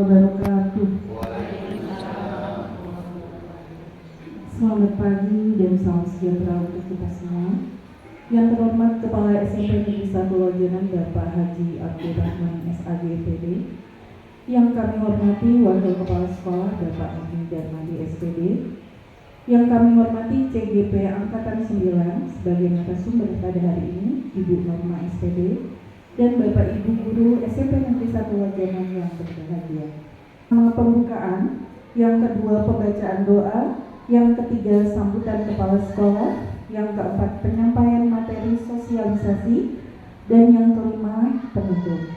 wabarakatuh. Selamat pagi dan salam sejahtera untuk kita semua. Yang terhormat Kepala SMP Negeri 1 Lojonan Bapak Haji Abdurrahman SAG PD. Yang kami hormati Wakil Kepala Sekolah Bapak Edi Darmadi SPD. Yang kami hormati CGP Angkatan 9 sebagai narasumber pada hari ini, Ibu Norma SPD. Dan Bapak Ibu Guru SMP Negeri 1 Lojonan yang berbahagia. Pembukaan, yang kedua pembacaan doa, yang ketiga sambutan kepala sekolah, yang keempat penyampaian materi sosialisasi, dan yang kelima penutup.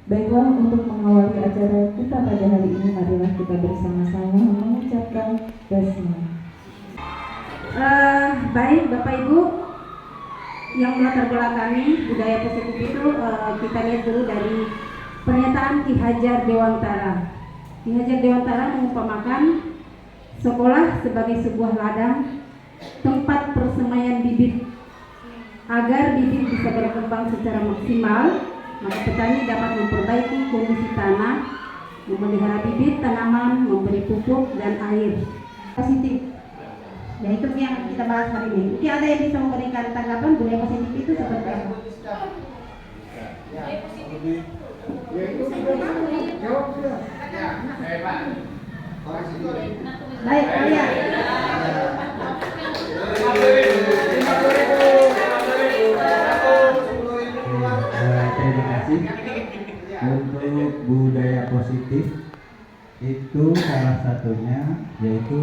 Baiklah, untuk mengawali acara kita pada hari ini, marilah kita bersama-sama mengucapkan basmalah. Baik Bapak Ibu yang melatar belakangi budaya positif itu, kita lihat dulu dari pernyataan Ki Hajar Dewantara. Ki Hajar Dewantara mengumpamakan sekolah sebagai sebuah ladang tempat persemaian bibit. Agar bibit bisa berkembang secara maksimal, maka petani dapat memperbaiki kondisi tanah, memelihara bibit tanaman, memberi pupuk dan air. Positif. Ya, itu yang kita bahas hari ini. Mungkin ada yang bisa memberikan tanggapan budaya positif itu seperti apa? Baik, ya. Terima kasih. Untuk budaya positif itu salah satunya yaitu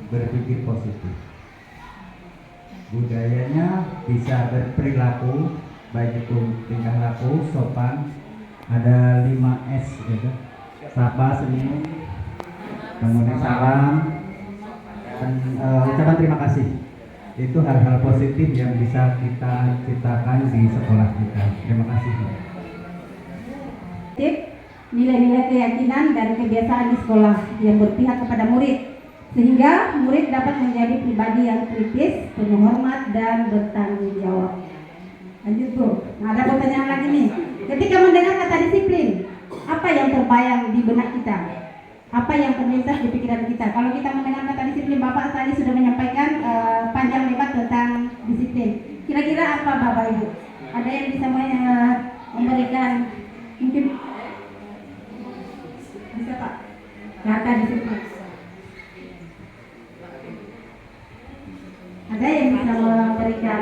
berpikir positif. Budayanya bisa berperilaku, baik itu tingkah laku, sopan, ada 5S gitu. Sapa, senyum, kemudian salam, dan ucapan terima kasih. Itu hal-hal positif yang bisa kita ciptakan di sekolah kita. Terima kasih. Nilai-nilai keyakinan dan kebiasaan di sekolah yang berpihak kepada murid, sehingga murid dapat menjadi pribadi yang kritis, penuh hormat dan bertanggung jawab. Lanjut Bu. Nah, ada pertanyaan lagi nih. Ketika mendengar kata disiplin, apa yang terbayang di benak kita? Apa yang terlintas di pikiran kita? Kalau kita mendengar kata disiplin, Bapak tadi sudah menyampaikan panjang lebar tentang disiplin. Kira-kira apa Bapak Ibu? Ada yang bisa memberikan mungkin bisa Pak? Kata disiplin. Ada yang bisa memberikan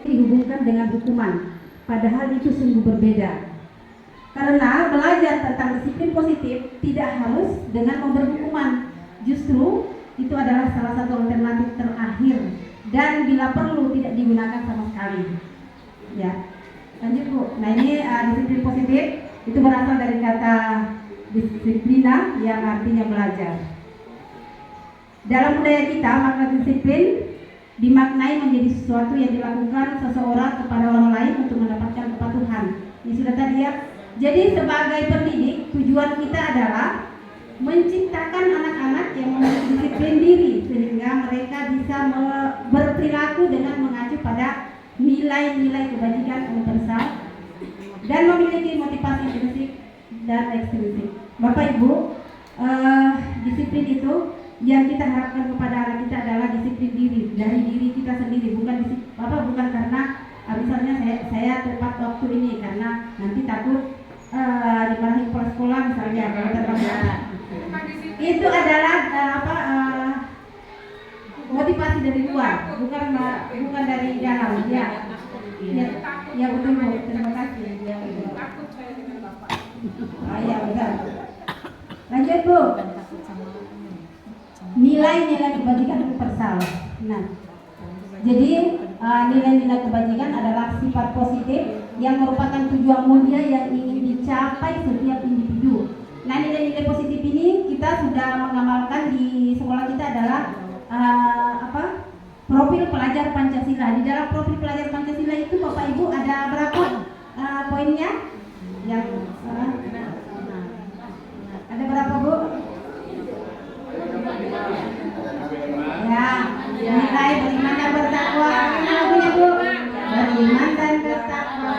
dihubungkan dengan hukuman, padahal itu sungguh berbeda. Karena belajar tentang disiplin positif tidak harus dengan memberi hukuman. Justru itu adalah salah satu alternatif terakhir dan bila perlu tidak digunakan sama sekali. Ya, lanjut Bu. Nah, ini disiplin positif itu berasal dari kata disiplina yang artinya belajar. Dalam budaya kita, makna disiplin dimaknai menjadi sesuatu yang dilakukan seseorang kepada orang lain untuk mendapatkan kepatuhan. Ini sudah tadi ya. Jadi sebagai pendidik, tujuan kita adalah menciptakan anak-anak yang memiliki disiplin diri sehingga mereka bisa berperilaku dengan mengacu pada nilai-nilai kebajikan universal dan memiliki motivasi intrinsik dan ekstrinsik. Bapak Ibu, disiplin itu yang kita harapkan kepada anak kita adalah disiplin diri dari diri kita sendiri, bukan karena misalnya saya tepat waktu ini karena nanti takut dimarahin kepala sekolah misalnya. Itu adalah motivasi dari luar, bukan dari dalam. Ya betul Bu. Terima kasih. Ya betul. Lanjut Bu. Nilai-nilai kebajikan universal. Nah, jadi nilai-nilai kebajikan adalah sifat positif yang merupakan tujuan mulia yang ingin dicapai setiap individu. Nah, nilai-nilai positif ini kita sudah mengamalkan di sekolah kita adalah profil pelajar Pancasila. Di dalam profil pelajar Pancasila itu Bapak Ibu ada berapa poinnya? Yang ada berapa Bu? Ya, nilai beriman dan bertakwa. Apa punya Bu? Beriman dan bertakwa.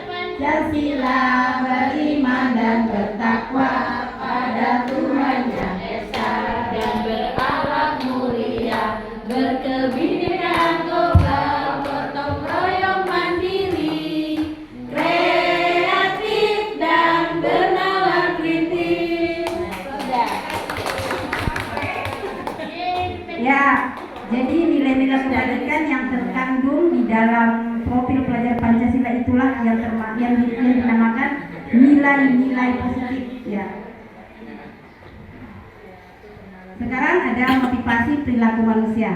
Pancasila, beriman dan bertakwa. bertakwa pada Tuhan Yang Esa dan berakhlak mulia, berkebinekaan tunggal, gotong royong mandiri, kreatif dan bernalar kritis. Ya, jadi nilai-nilai kebajikan yang terkandung di dalam profil pelajar Pancasila itulah yang dinamakan nilai-nilai positif. Ya. Sekarang ada motivasi perilaku manusia.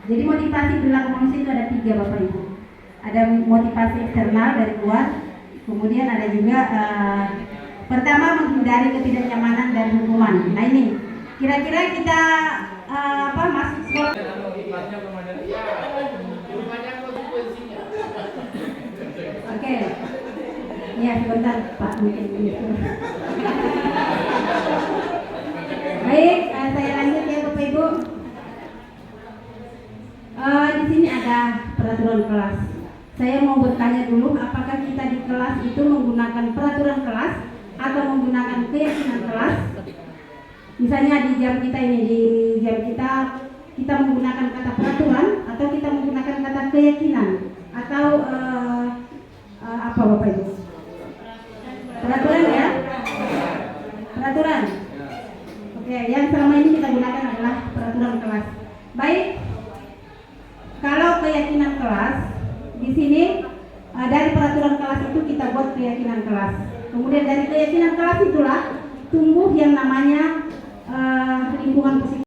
Jadi motivasi perilaku manusia itu ada 3, Bapak Ibu. Ada motivasi eksternal dari luar, kemudian ada juga pertama menghindari ketidaknyamanan dan hukuman. Nah ini kira-kira kita masuk sekolah. Oke. Ya sebentar Pak mungkin. Baik, saya lanjut ya Bapak Ibu. Di sini ada peraturan kelas. Saya mau bertanya dulu, apakah kita di kelas itu menggunakan peraturan kelas atau menggunakan keyakinan kelas? Misalnya di jam kita kita menggunakan kata peraturan atau kita menggunakan kata keyakinan atau apa Bapak Ibu? Peraturan ya? Peraturan. Oke, yang selama ini kita gunakan adalah peraturan kelas. Baik. Kalau keyakinan kelas, di sini dari peraturan kelas itu kita buat keyakinan kelas. Kemudian dari keyakinan kelas itulah tumbuh yang namanya lingkungan positif.